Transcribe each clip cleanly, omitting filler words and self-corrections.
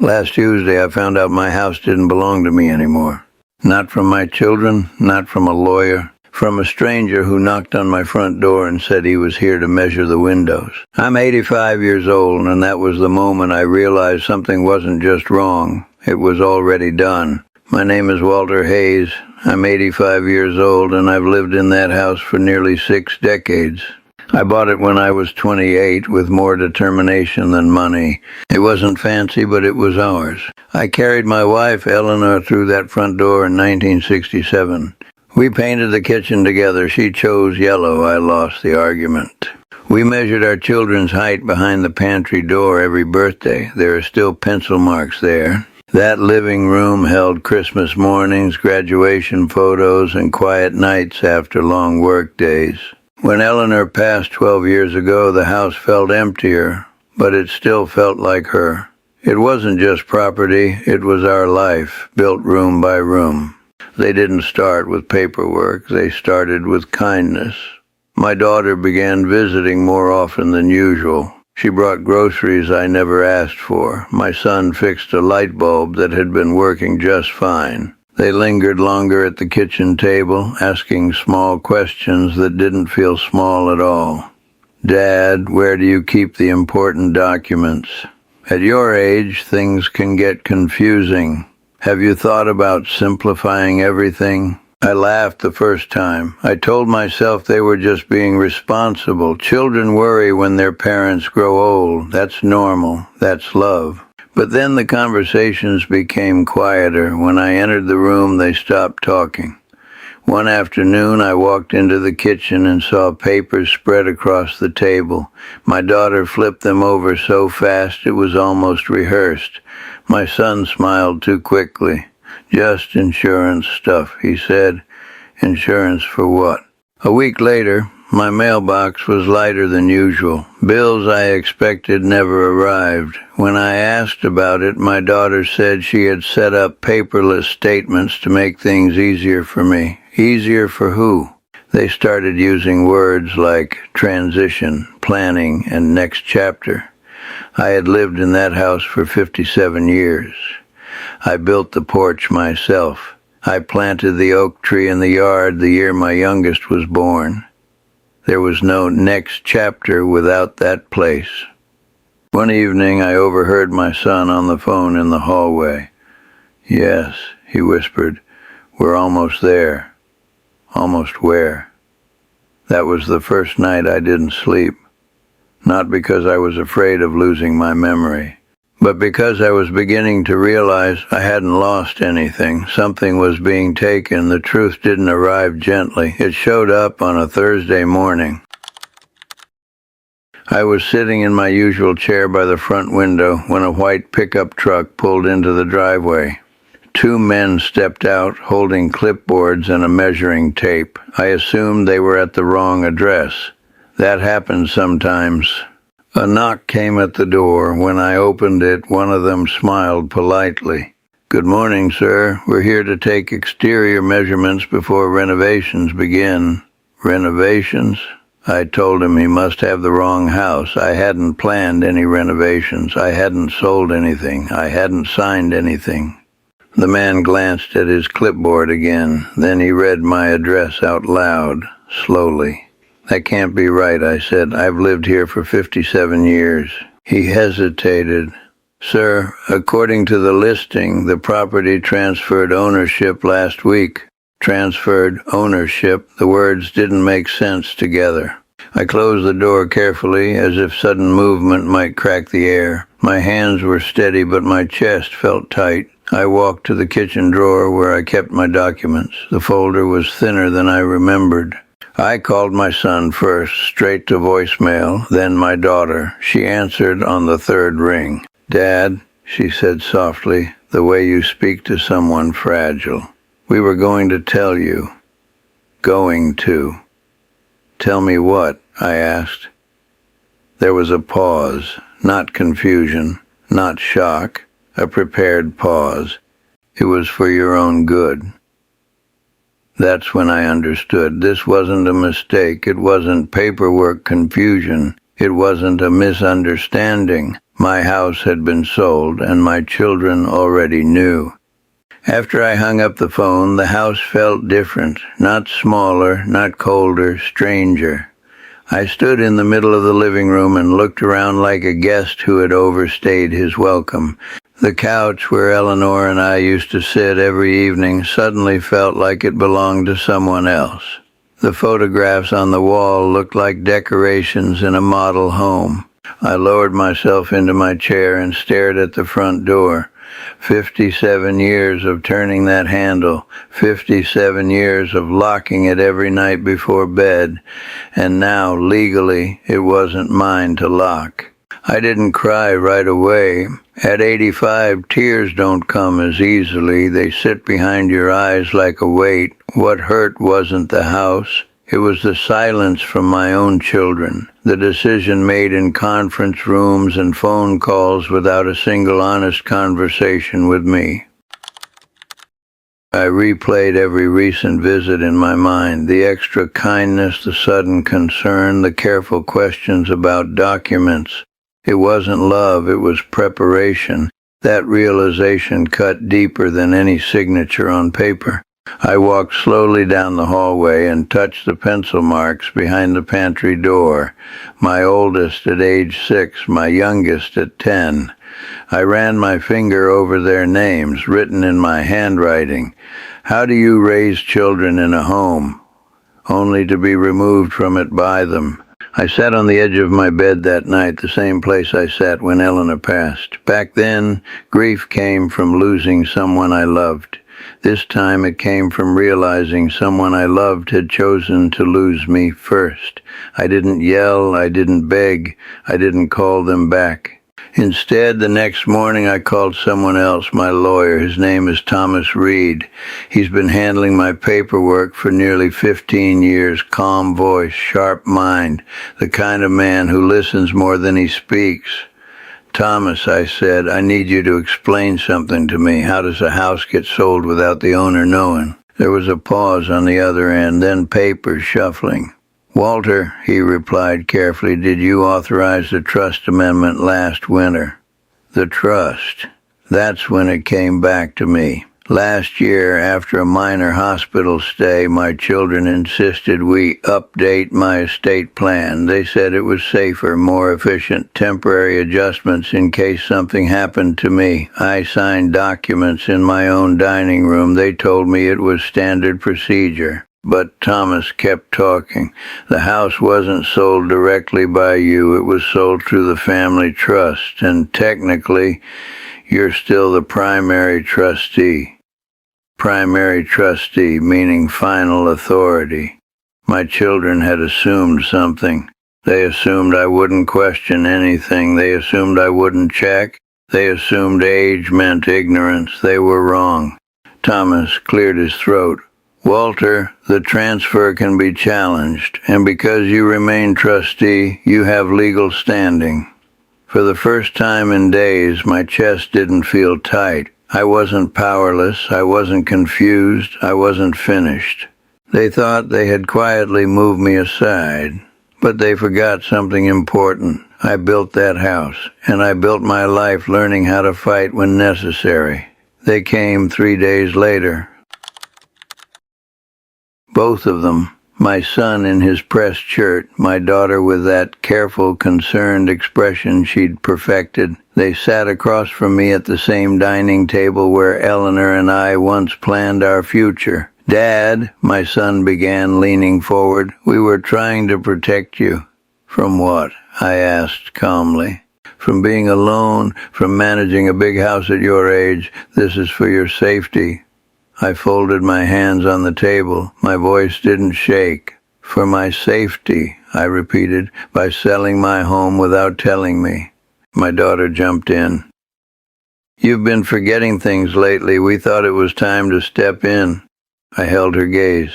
Last Tuesday, I found out my house didn't belong to me anymore. Not from my children, not from a lawyer, from a stranger who knocked on my front door and said he was here to measure the windows. I'm 85 years old, and that was the moment I realized something wasn't just wrong. It was already done. My name is Walter Hayes. I'm 85 years old, and I've lived in that house for nearly 6 decades. I bought it when I was 28 with more determination than money. It wasn't fancy, but it was ours. I carried my wife, Eleanor, through that front door in 1967. We painted the kitchen together. She chose yellow. I lost the argument. We measured our children's height behind the pantry door every birthday. There are still pencil marks there. That living room held Christmas mornings, graduation photos, and quiet nights after long work days. When Eleanor passed 12 years ago, the house felt emptier, but it still felt like her. It wasn't just property, it was our life, built room by room. They didn't start with paperwork, they started with kindness. My daughter began visiting more often than usual. She brought groceries I never asked for. My son fixed a light bulb that had been working just fine. They lingered longer at the kitchen table, asking small questions that didn't feel small at all. Dad, where do you keep the important documents? At your age, things can get confusing. Have you thought about simplifying everything? I laughed the first time. I told myself they were just being responsible. Children worry when their parents grow old. That's normal. That's love. But then the conversations became quieter. When I entered the room, they stopped talking. One afternoon, I walked into the kitchen and saw papers spread across the table. My daughter flipped them over so fast it was almost rehearsed. My son smiled too quickly. Just insurance stuff, he said. Insurance for what? A week later, my mailbox was lighter than usual. Bills I expected never arrived. When I asked about it, my daughter said she had set up paperless statements to make things easier for me. Easier for who? They started using words like transition, planning, and next chapter. I had lived in that house for 57 years. I built the porch myself. I planted the oak tree in the yard the year my youngest was born. There was no next chapter without that place. One evening, I overheard my son on the phone in the hallway. Yes, he whispered, we're almost there. Almost where? That was the first night I didn't sleep. Not because I was afraid of losing my memory, but because I was beginning to realize I hadn't lost anything. Something was being taken. The truth didn't arrive gently. It showed up on a Thursday morning. I was sitting in my usual chair by the front window when a white pickup truck pulled into the driveway. 2 men stepped out holding clipboards and a measuring tape. I assumed they were at the wrong address. That happens sometimes. A knock came at the door. When I opened it, one of them smiled politely. Good morning, sir. We're here to take exterior measurements before renovations begin. Renovations? I told him he must have the wrong house. I hadn't planned any renovations. I hadn't sold anything. I hadn't signed anything. The man glanced at his clipboard again. Then he read my address out loud, slowly. That can't be right, I said. I've lived here for 57 years. He hesitated. Sir, according to the listing, the property transferred ownership last week. Transferred ownership. The words didn't make sense together. I closed the door carefully, as if sudden movement might crack the air. My hands were steady, but my chest felt tight. I walked to the kitchen drawer where I kept my documents. The folder was thinner than I remembered. I called my son first, straight to voicemail, then my daughter. She answered on the 3rd ring. Dad, she said softly, the way you speak to someone fragile. We were going to tell you. Going to. Tell me what? I asked. There was a pause, not confusion, not shock, a prepared pause. It was for your own good. That's when I understood. This wasn't a mistake. It wasn't paperwork confusion. It wasn't a misunderstanding. My house had been sold, and my children already knew. After I hung up the phone, the house felt different, not smaller, not colder, stranger. I stood in the middle of the living room and looked around like a guest who had overstayed his welcome. The couch where Eleanor and I used to sit every evening suddenly felt like it belonged to someone else. The photographs on the wall looked like decorations in a model home. I lowered myself into my chair and stared at the front door. 57 years of turning that handle, 57 years of locking it every night before bed, and now, legally, it wasn't mine to lock. I didn't cry right away. At 85, tears don't come as easily. They sit behind your eyes like a weight. What hurt wasn't the house. It was the silence from my own children, the decision made in conference rooms and phone calls without a single honest conversation with me. I replayed every recent visit in my mind, the extra kindness, the sudden concern, the careful questions about documents. It wasn't love, it was preparation. That realization cut deeper than any signature on paper. I walked slowly down the hallway and touched the pencil marks behind the pantry door. My oldest at age 6, my youngest at 10. I ran my finger over their names, written in my handwriting. How do you raise children in a home, only to be removed from it by them? I sat on the edge of my bed that night, the same place I sat when Eleanor passed. Back then, grief came from losing someone I loved. This time it came from realizing someone I loved had chosen to lose me first. I didn't yell, I didn't beg, I didn't call them back. Instead, the next morning I called someone else, my lawyer. His name is Thomas Reed. He's been handling my paperwork for nearly 15 years. Calm voice, sharp mind, the kind of man who listens more than he speaks. Thomas, I said, I need you to explain something to me. How does a house get sold without the owner knowing? There was a pause on the other end, then papers shuffling. Walter, he replied carefully, did you authorize the trust amendment last winter? The trust. That's when it came back to me. Last year, after a minor hospital stay, my children insisted we update my estate plan. They said it was safer, more efficient, temporary adjustments in case something happened to me. I signed documents in my own dining room. They told me it was standard procedure. But Thomas kept talking. The house wasn't sold directly by you. It was sold through the family trust, and technically, you're still the primary trustee. Primary trustee, meaning final authority. My children had assumed something. They assumed I wouldn't question anything. They assumed I wouldn't check. They assumed age meant ignorance. They were wrong. Thomas cleared his throat. Walter, the transfer can be challenged, and because you remain trustee, you have legal standing. For the first time in days, my chest didn't feel tight. I wasn't powerless, I wasn't confused, I wasn't finished. They thought they had quietly moved me aside, but they forgot something important. I built that house, and I built my life learning how to fight when necessary. They came 3 days later. Both of them, my son in his pressed shirt, my daughter with that careful, concerned expression she'd perfected. They sat across from me at the same dining table where Eleanor and I once planned our future. Dad, my son began, leaning forward, we were trying to protect you. From what? I asked calmly. From being alone, from managing a big house at your age. This is for your safety. I folded my hands on the table. My voice didn't shake. For my safety, I repeated, by selling my home without telling me. My daughter jumped in. You've been forgetting things lately. We thought it was time to step in. I held her gaze.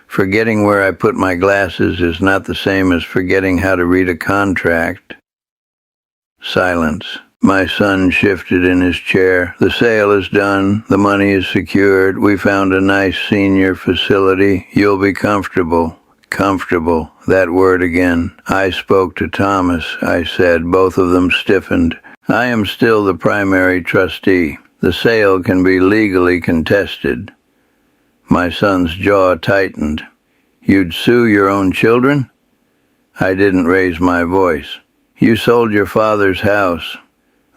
Forgetting where I put my glasses is not the same as forgetting how to read a contract. Silence. My son shifted in his chair. The sale is done. The money is secured. We found a nice senior facility. You'll be comfortable. Comfortable, that word again. I spoke to Thomas, I said. Both of them stiffened. I am still the primary trustee. The sale can be legally contested. My son's jaw tightened. You'd sue your own children? I didn't raise my voice. You sold your father's house.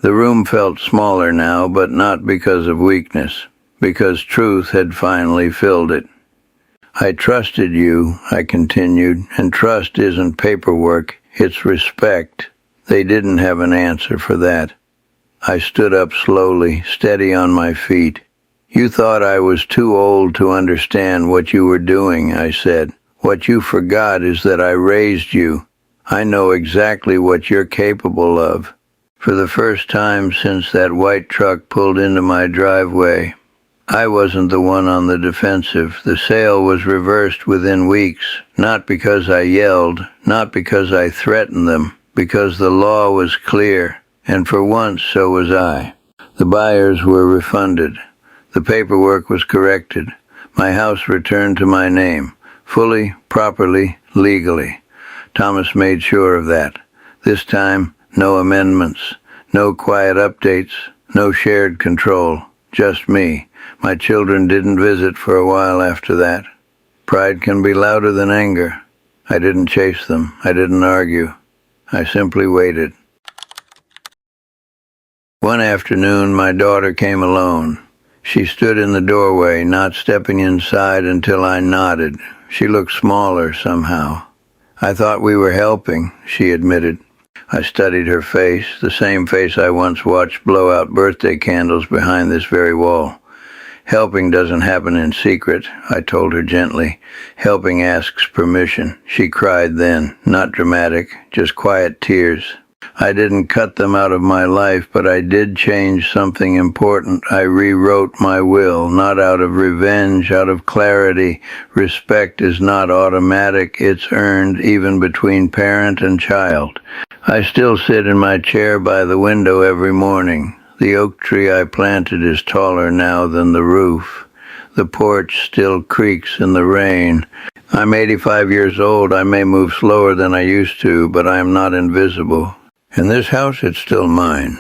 The room felt smaller now, but not because of weakness, because truth had finally filled it. I trusted you, I continued, and trust isn't paperwork, it's respect. They didn't have an answer for that. I stood up slowly, steady on my feet. You thought I was too old to understand what you were doing, I said. What you forgot is that I raised you. I know exactly what you're capable of. For the first time since that white truck pulled into my driveway, I wasn't the one on the defensive. The sale was reversed within weeks, not because I yelled, not because I threatened them, because the law was clear, and for once so was I. The buyers were refunded. The paperwork was corrected. My house returned to my name, fully, properly, legally. Thomas made sure of that. This time, no amendments, no quiet updates, no shared control, just me. My children didn't visit for a while after that. Pride can be louder than anger. I didn't chase them. I didn't argue. I simply waited. One afternoon, my daughter came alone. She stood in the doorway, not stepping inside until I nodded. She looked smaller somehow. I thought we were helping, she admitted. I studied her face, the same face I once watched blow out birthday candles behind this very wall. Helping doesn't happen in secret, I told her gently. Helping asks permission. She cried then, not dramatic, just quiet tears. I didn't cut them out of my life, but I did change something important. I rewrote my will, not out of revenge, out of clarity. Respect is not automatic, it's earned even between parent and child. I still sit in my chair by the window every morning. The oak tree I planted is taller now than the roof. The porch still creaks in the rain. I'm 85 years old. I may move slower than I used to, but I am not invisible. In this house, it's still mine.